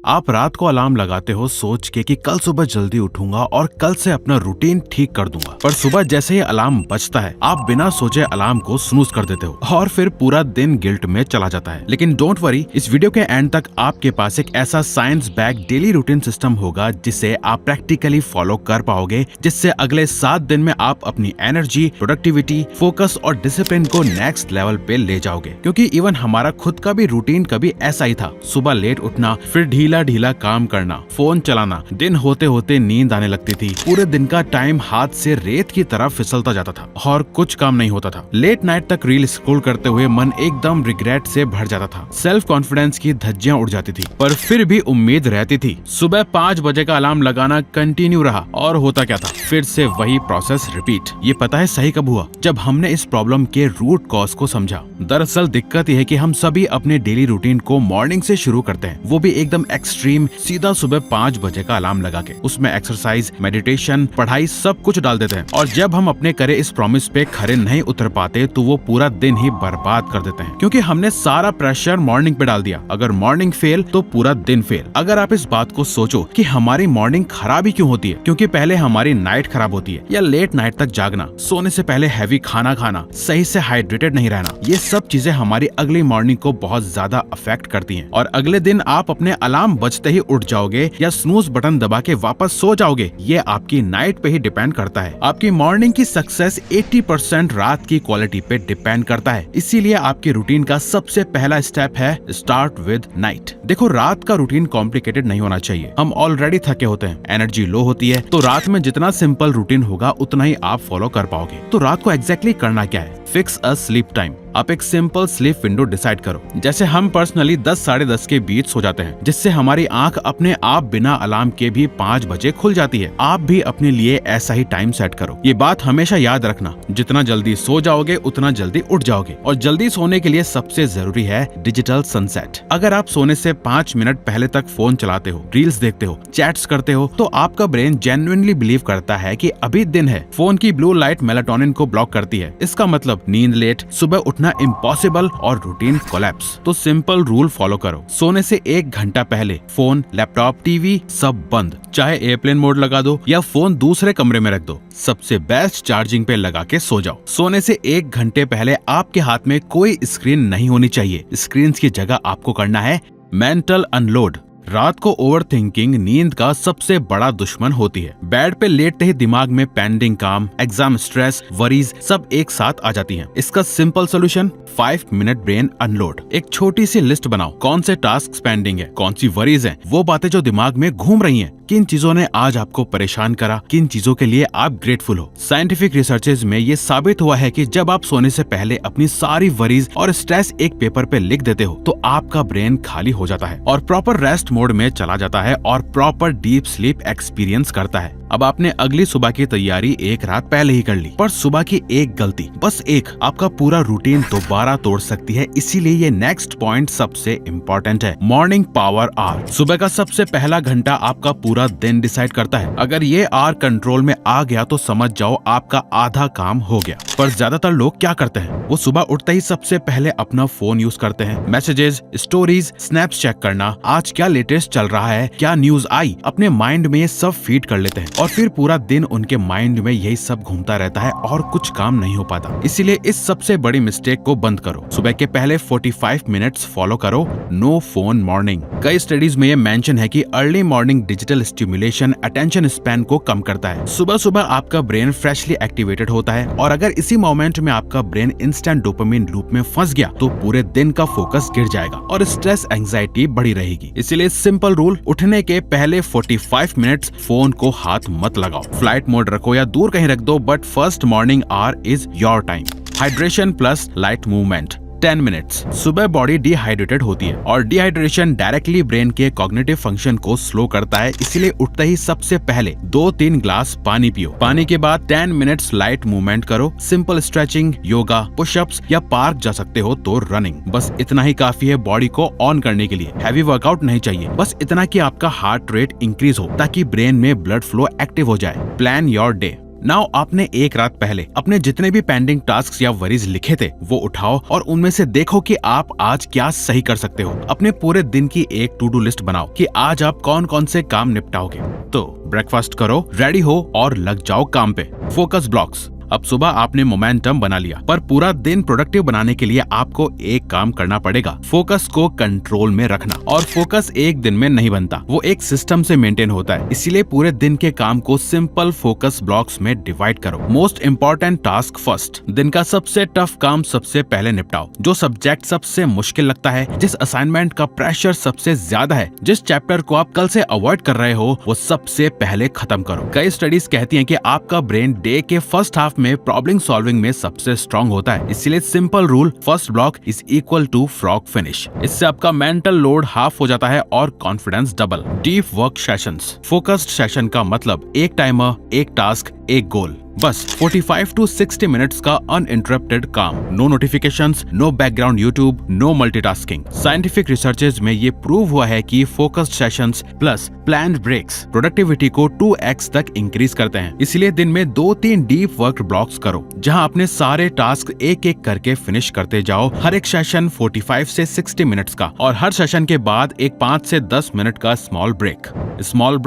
आप रात को अलार्म लगाते हो सोच के कि कल सुबह जल्दी उठूंगा और कल से अपना रूटीन ठीक कर दूंगा, पर सुबह जैसे ही अलार्म बजता है आप बिना सोचे अलार्म को स्नूज कर देते हो और फिर पूरा दिन गिल्ट में चला जाता है। लेकिन डोंट वरी, इस वीडियो के एंड तक आपके पास एक ऐसा science back daily routine system होगा जिसे आप प्रैक्टिकली फॉलो कर पाओगे, जिससे अगले 7 दिन में आप अपनी एनर्जी, प्रोडक्टिविटी, फोकस और डिसिप्लिन को नेक्स्ट लेवल पे ले जाओगे। क्योंकि इवन हमारा खुद का भी रूटीन कभी ऐसा ही था, सुबह लेट उठना, फिर ढीला ढीला काम करना, फोन चलाना, दिन होते होते नींद आने लगती थी, पूरे दिन का टाइम हाथ से रेत की तरह फिसलता जाता था और कुछ काम नहीं होता था। लेट नाइट तक रील स्क्रॉल करते हुए मन एकदम रिग्रेट से भर जाता था, सेल्फ कॉन्फिडेंस की धज्जियां उड़ जाती थी, पर फिर भी उम्मीद रहती थी। सुबह 5 बजे का अलार्म लगाना कंटिन्यू रहा और होता क्या था, फिर से वही प्रोसेस रिपीट। ये पता है सही कब हुआ? जब हमने इस प्रॉब्लम के रूट कॉज को समझा। दरअसल दिक्कत यह है कि हम सभी अपने डेली रूटीन को मॉर्निंग से शुरू करते हैं, वो भी एकदम एक्सट्रीम, सीधा सुबह 5 बजे का अलार्म लगा के। उसमें एक्सरसाइज, मेडिटेशन, पढ़ाई सब कुछ डाल देते हैं और जब हम अपने करे इस प्रॉमिस पे खरे नहीं उतर पाते तो वो पूरा दिन ही बर्बाद कर देते हैं, क्योंकि हमने सारा प्रेशर मॉर्निंग पे डाल दिया। अगर मॉर्निंग फेल तो पूरा दिन फेल। अगर आप इस बात को सोचो कि हमारी मॉर्निंग खराब ही क्यों होती है, क्योंकि पहले हमारी नाइट खराब होती है, या लेट नाइट तक जागना, सोने से पहले हैवी खाना खाना, सही से हाइड्रेटेड नहीं रहना, ये सब चीजें हमारी अगली मॉर्निंग को बहुत ज्यादा अफेक्ट करती हैं। और अगले दिन आप अपने अलार्म बजते ही उठ जाओगे या स्नूज बटन दबा के वापस सो जाओगे, ये आपकी नाइट पे ही डिपेंड करता है। आपकी मॉर्निंग की सक्सेस 80% रात की क्वालिटी पे डिपेंड करता है। इसीलिए आपके रूटीन का सबसे पहला स्टेप है स्टार्ट विद नाइट। देखो, रात का रूटीन कॉम्प्लिकेटेड नहीं होना चाहिए। हम ऑलरेडी थके होते हैं, एनर्जी लो होती है, तो रात में जितना सिंपल रूटीन होगा उतना ही आप फॉलो कर पाओगे। तो रात को एग्जैक्टली करना क्या है? Fix a slip time. आप एक सिंपल स्लीप विंडो डिसाइड करो। जैसे हम पर्सनली 10 साढ़े 10 के बीच सो जाते हैं, जिससे हमारी आंख अपने आप बिना अलार्म के भी 5 बजे खुल जाती है। आप भी अपने लिए ऐसा ही टाइम सेट करो। ये बात हमेशा याद रखना, जितना जल्दी सो जाओगे उतना जल्दी उठ जाओगे। और जल्दी सोने के लिए सबसे जरूरी है डिजिटल सनसेट। अगर आप सोने से 5 मिनट पहले तक फोन चलाते हो, रील्स देखते हो, चैट्स करते हो, तो आपका ब्रेन जेन्युइनली बिलीव करता है कि अभी दिन है। फोन की ब्लू लाइट मेलाटोनिन को ब्लॉक करती है। इसका मतलब नींद लेट, सुबह उठना इम्पॉसिबल और रूटीन कोलैप्स। तो सिंपल रूल फॉलो करो। सोने से 1 घंटा पहले फोन, लैपटॉप, टीवी सब बंद। चाहे एयरप्लेन मोड लगा दो या फोन दूसरे कमरे में रख दो। सबसे बेस्ट चार्जिंग पे लगा के सो जाओ। सोने से 1 घंटे पहले आपके हाथ में कोई स्क्रीन नहीं होनी चाहिए। स्क्रीन की जगह आपको करना है मेंटल अनलोड। रात को ओवर थिंकिंग नींद का सबसे बड़ा दुश्मन होती है। बेड पे लेटते ही दिमाग में पेंडिंग काम, एग्जाम स्ट्रेस, वरीज सब एक साथ आ जाती हैं। इसका simple solution 5 minute brain unload. एक छोटी सी लिस्ट बनाओ, कौन से टास्क पेंडिंग है, कौन सी वरीज हैं, वो बातें जो दिमाग में घूम रही हैं, किन चीजों ने आज आपको परेशान करा, किन चीजों के लिए आप ग्रेटफुल हो। साइंटिफिक रिसर्चेज में ये साबित हुआ है कि जब आप सोने से पहले अपनी सारी वरीज और स्ट्रेस एक पेपर पे लिख देते हो तो आपका ब्रेन खाली हो जाता है और प्रॉपर रेस्ट मोड में चला जाता है और प्रॉपर डीप स्लीप एक्सपीरियंस करता है। अब आपने अगली सुबह की तैयारी एक रात पहले ही कर ली, पर सुबह की एक गलती, बस एक, आपका पूरा रूटीन दोबारा तोड़ सकती है। इसीलिए ये नेक्स्ट पॉइंट सबसे इम्पोर्टेंट है, मॉर्निंग पावर आवर। सुबह का सबसे पहला घंटा आपका पूरा दिन डिसाइड करता है। अगर ये आवर कंट्रोल में आ गया तो समझ जाओ आपका आधा काम हो गया। पर ज्यादातर लोग क्या करते हैं, वो सुबह उठते ही सबसे पहले अपना फोन यूज करते हैं। मैसेजेस, स्टोरीज, स्नैप्स चेक करना, आज क्या लेटेस्ट चल रहा है, क्या न्यूज आई, अपने माइंड में ये सब फीड कर लेते हैं और फिर पूरा दिन उनके माइंड में यही सब घूमता रहता है और कुछ काम नहीं हो पाता। इसीलिए इस सबसे बड़ी मिस्टेक को बंद करो। सुबह के पहले 45 मिनट्स फॉलो करो नो फोन मॉर्निंग। कई स्टडीज में ये मेंशन है कि early morning digital stimulation attention span को कम करता है। सुबह सुबह आपका ब्रेन फ्रेशली एक्टिवेटेड होता है और अगर इसी मोमेंट में आपका ब्रेन इंस्टेंट डोपामिन लूप में फंस गया तो पूरे दिन का फोकस गिर जाएगा और स्ट्रेस एंजाइटी बढ़ी रहेगी। इसीलिए सिंपल रूल, उठने के पहले 45 मिनट्स फोन को हाथ मत लगाओ। फ्लाइट मोड रखो या दूर कहीं रख दो, but first morning our is your time. Hydration plus light movement 10 minutes. सुबह बॉडी डिहाइड्रेटेड होती है और डिहाइड्रेशन डायरेक्टली ब्रेन के कॉग्निटिव फंक्शन को स्लो करता है। इसीलिए उठते ही सबसे पहले 2-3 ग्लास पानी पियो। पानी के बाद 10 मिनट्स लाइट मूवमेंट करो। सिंपल स्ट्रेचिंग, योगा, पुशअप्स या पार्क जा सकते हो तो रनिंग। बस इतना ही काफी है बॉडी को ऑन करने के लिए। हैवी वर्कआउट नहीं चाहिए, बस इतना कि आपका हार्ट रेट इंक्रीज हो ताकि ब्रेन में ब्लड फ्लो एक्टिव हो जाए। Plan your day. नाउ आपने एक रात पहले अपने जितने भी पेंडिंग टास्क या वरीज लिखे थे वो उठाओ और उनमें से देखो कि आप आज क्या सही कर सकते हो। अपने पूरे दिन की एक टू डू लिस्ट बनाओ कि आज आप कौन कौन से काम निपटाओगे। तो ब्रेकफास्ट करो, रेडी हो और लग जाओ काम पे। Focus blocks. अब सुबह आपने मोमेंटम बना लिया, पर पूरा दिन प्रोडक्टिव बनाने के लिए आपको एक काम करना पड़ेगा, फोकस को कंट्रोल में रखना। और फोकस एक दिन में नहीं बनता, वो एक सिस्टम से मेंटेन होता है। इसीलिए पूरे दिन के काम को सिंपल फोकस ब्लॉक्स में डिवाइड करो। Most important task first. दिन का सबसे टफ काम सबसे पहले निपटाओ। जो सब्जेक्ट सबसे मुश्किल लगता है, जिस असाइनमेंट का प्रेशर सबसे ज्यादा है, जिस चैप्टर को आप कल से अवॉइड कर रहे हो, वो सबसे पहले खत्म करो। कई स्टडीज कहती हैं कि आपका ब्रेन डे के फर्स्ट हाफ में प्रॉब्लम सॉल्विंग में सबसे स्ट्रांग होता है। इसलिए simple rule, first block is equal to frog finish. इससे आपका मेंटल लोड हाफ हो जाता है और confidence double. Deep work sessions. Focused session का मतलब एक टाइमर, एक टास्क, एक गोल। बस 45 to 60 मिनट्स का अनइंटरप्टेड काम। No notifications, no background YouTube, no multitasking. Scientific researches में ये प्रूव हुआ है कि focused sessions plus planned breaks productivity को 2x तक इंक्रीज करते हैं। इसलिए दिन में 2-3 डीप वर्क ब्लॉक्स करो, जहां अपने सारे टास्क एक एक करके फिनिश करते जाओ। हर एक सेशन 45 से 60 मिनट्स का, और हर सेशन के बाद एक 5 से 10 मिनट का स्मॉल ब्रेक। स्मॉल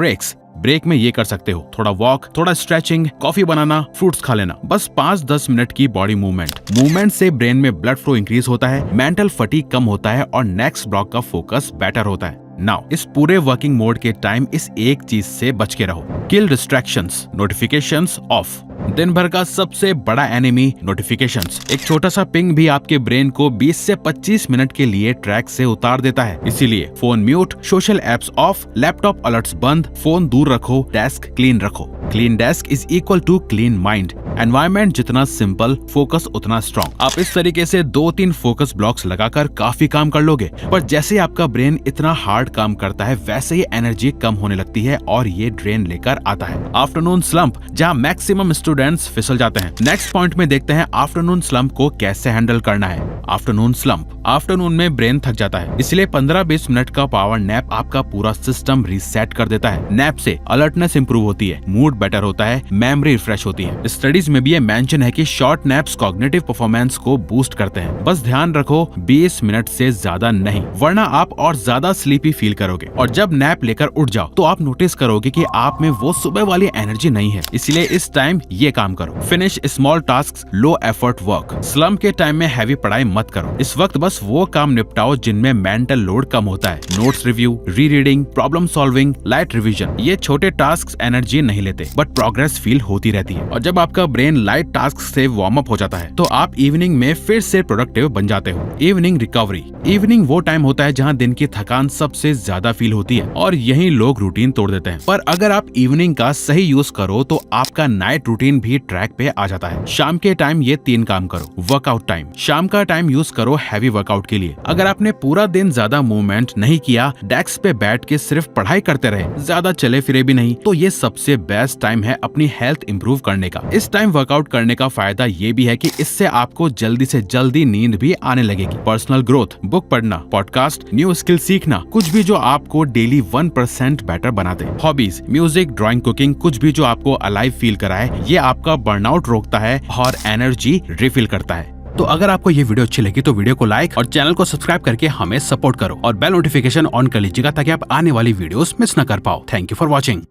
ब्रेक में ये कर सकते हो, थोड़ा वॉक, थोड़ा स्ट्रेचिंग, कॉफी बनाना, फ्रूट्स खा लेना। बस 5-10 मिनट की बॉडी मूवमेंट से ब्रेन में ब्लड फ्लो इंक्रीज होता है, मेंटल फटीग कम होता है और नेक्स्ट ब्लॉक का फोकस बेटर होता है। नाउ इस पूरे वर्किंग मोड के टाइम इस एक चीज से बच के रहो, किल डिस्ट्रैक्शंस। Notifications of. दिन भर का सबसे बड़ा एनिमी नोटिफिकेशंस। एक छोटा सा पिंग भी आपके ब्रेन को 20 से 25 मिनट के लिए ट्रैक से उतार देता है। इसीलिए phone mute, social apps off, laptop alerts बंद, फोन दूर रखो, डेस्क क्लीन रखो। Clean desk is equal to clean mind. Environment जितना सिंपल, फोकस उतना स्ट्रॉन्ग। आप इस तरीके से 2-3 फोकस ब्लॉक्स लगाकर काफी काम कर लोगे, पर जैसे ही आपका ब्रेन इतना हार्ड काम करता है, वैसे ही एनर्जी कम होने लगती है और ये ड्रेन लेकर आता है। आफ्टरनून स्लंप, जहाँ मैक्सिमम स्टूडेंट्स फिसल जाते हैं। नेक्स्ट पॉइंट में देखते हैं आफ्टरनून स्लंप को कैसे हैंडल करना है। Afternoon slump. आफ्टरनून में ब्रेन थक जाता है, इसलिए 15-20 मिनट का पावर नैप आपका पूरा सिस्टम रीसेट कर देता है। नैप से अलर्टनेस इंप्रूव होती है, मूड बेटर होता है, मेमोरी रिफ्रेश होती है। स्टडीज में भी ये मेंशन है कि शॉर्ट नैप्स कॉग्निटिव परफॉर्मेंस को बूस्ट करते हैं। बस ध्यान रखो 20 मिनट से ज्यादा नहीं, वरना आप और ज्यादा स्लीपी फील करोगे। और जब नैप लेकर उठ जाओ तो आप नोटिस करोगे कि आप में वो सुबह वाली एनर्जी नहीं है। इसलिए इस टाइम ये काम करो। Finish small tasks, low effort work. Slump के टाइम में हैवी पढ़ाई मत करो। इस वक्त बस वो काम निपटाओ जिनमें मेंटल लोड कम होता है। नोट्स रिव्यू, री reading, problem solving, light revision. ये छोटे टास्क एनर्जी नहीं लेते, बट प्रोग्रेस फील होती रहती है। और जब आपका ब्रेन लाइट टास्क से वार्म अप हो जाता है, तो आप इवनिंग में फिर से प्रोडक्टिव बन जाते हो। Evening recovery. इवनिंग वो टाइम होता है जहाँ दिन की थकान सबसे ज्यादा फील होती है और यही लोग रूटीन तोड़ देते हैं। पर अगर आप इवनिंग का सही यूज करो तो आपका नाइट रूटीन भी ट्रैक पे आ जाता है। शाम के टाइम ये 3 काम करो। Workout time. शाम का टाइम यूज करो हैवी वर्कआउट के लिए। अगर आपने पूरा दिन ज्यादा मूवमेंट नहीं किया, डेस्क पे बैठ के सिर्फ पढ़ाई करते रहे, ज्यादा चले फिरे भी नहीं, तो ये सबसे बेस्ट टाइम है अपनी हेल्थ इंप्रूव करने का। इस टाइम वर्कआउट करने का फायदा ये भी है कि इससे आपको जल्दी से जल्दी नींद भी आने लगेगी। पर्सनल ग्रोथ, बुक पढ़ना, पॉडकास्ट, न्यू स्किल सीखना, कुछ भी जो आपको डेली 1% बेटर बना दे। हॉबीज, म्यूजिक, ड्राइंग, कुकिंग, कुछ भी जो आपको अलाइव फील कराए, ये आपका बर्नआउट रोकता है और एनर्जी रिफिल करता है। तो अगर आपको ये वीडियो अच्छी लगी तो वीडियो को लाइक और चैनल को सब्सक्राइब करके हमें सपोर्ट करो और बेल नोटिफिकेशन ऑन कर लीजिएगा ताकि आप आने वाली वीडियोस मिस न कर पाओ। Thank you for watching.